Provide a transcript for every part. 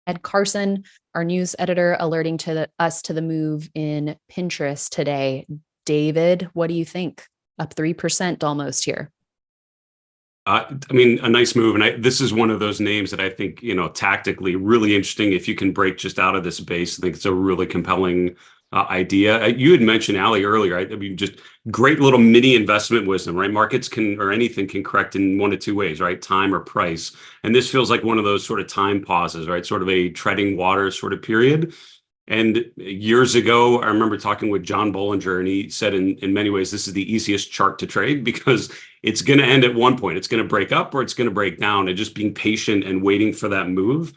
Ed Carson, our news editor, alerting us to the move in Pinterest today. David, what do you think? Up 3% almost here. I mean, a nice move. And this is one of those names that I think, tactically really interesting. If you can break just out of this base, I think it's a really compelling idea. You had mentioned Ali earlier. I mean, just great little mini investment wisdom, right? Markets can, or anything can correct in one of two ways, right? Time or price. And this feels like one of those sort of time pauses, right? Sort of a treading water sort of period. And years ago, I remember talking with John Bollinger, and he said in many ways, this is the easiest chart to trade because it's going to end at one point. It's going to break up or it's going to break down. And just being patient and waiting for that move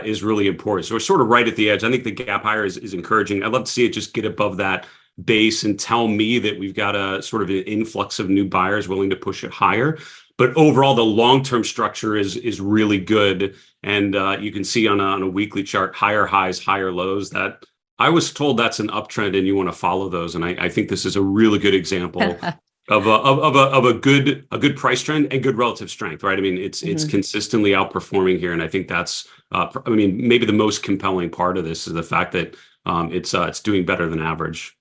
is really important. So we're sort of right at the edge. I think the gap higher is encouraging. I'd love to see it just get above that base and tell me that we've got a sort of an influx of new buyers willing to push it higher. But overall, the long-term structure is really good. And you can see on a weekly chart, higher highs, higher lows. That I was told that's an uptrend and you want to follow those. And I think this is a really good example of a good price trend and good relative strength, right? I mean, it's consistently outperforming here. And I think that's, I mean, maybe the most compelling part of this is the fact that it's doing better than average.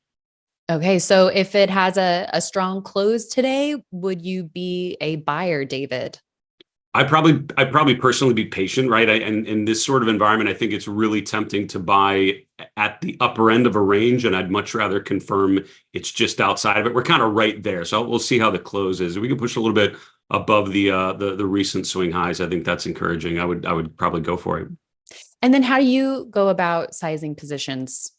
Okay, so if it has a strong close today, would you be a buyer, David? I'd probably personally be patient, right? And in this sort of environment, I think it's really tempting to buy at the upper end of a range, and I'd much rather confirm it's just outside of it. We're kind of right there, so we'll see how the close is. If we can push a little bit above the recent swing highs, I think that's encouraging. I would probably go for it. And then how do you go about sizing positions?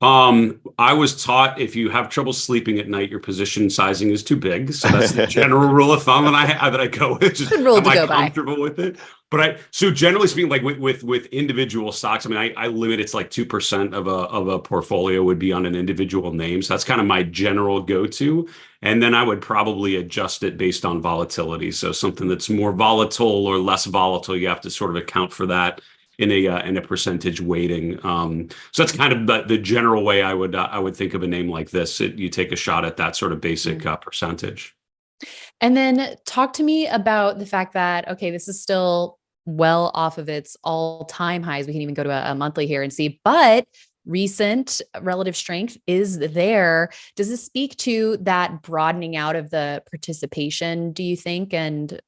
I was taught if you have trouble sleeping at night, your position sizing is too big. So that's the general rule of thumb that I go with. Just, Good rule to am I go by. comfortable with it? But so generally speaking, like with individual stocks, I mean, I limit it's like 2% of a portfolio would be on an individual name. So that's kind of my general go-to. And then I would probably adjust it based on volatility. So something that's more volatile or less volatile, you have to sort of account for that in a percentage weighting. So that's kind of the general way I would think of a name like this. You take a shot at that sort of basic percentage. And then talk to me about the fact that, okay, this is still well off of its all-time highs. We can even go to a monthly here and see, but recent relative strength is there. Does this speak to that broadening out of the participation, do you think? And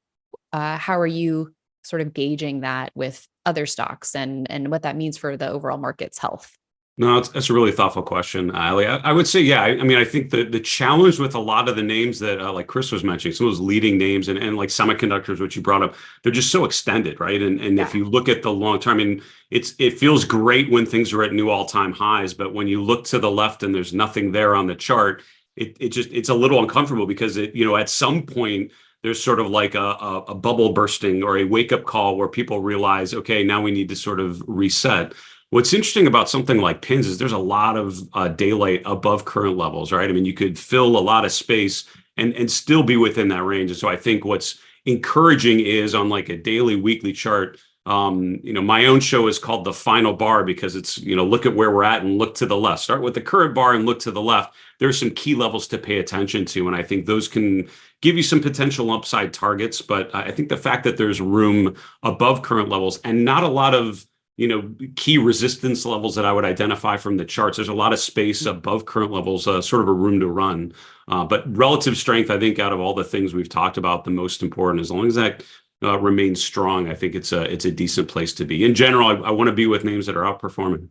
how are you sort of gauging that with other stocks and what that means for the overall market's health? No, that's a really thoughtful question, Ali. I would say, yeah. I mean, I think the challenge with a lot of the names that, like Chris was mentioning, some of those leading names and like semiconductors, which you brought up, they're just so extended, right? And if you look at the long term, I mean, it feels great when things are at new all-time highs, but when you look to the left and there's nothing there on the chart, it's a little uncomfortable because at some point there's sort of like a bubble bursting or a wake-up call where people realize, okay, now we need to sort of reset. What's interesting about something like pins is there's a lot of daylight above current levels, right? I mean, you could fill a lot of space and still be within that range. And so I think what's encouraging is on like a daily, weekly chart. My own show is called The Final Bar because it's, look at where we're at and look to the left. Start with the current bar and look to the left. There's some key levels to pay attention to. And I think those can give you some potential upside targets. But I think the fact that there's room above current levels and not a lot of key resistance levels that I would identify from the charts. There's a lot of space above current levels, sort of a room to run. But relative strength, I think out of all the things we've talked about, the most important, as long as that remains strong, I think it's a decent place to be. In general, I want to be with names that are outperforming.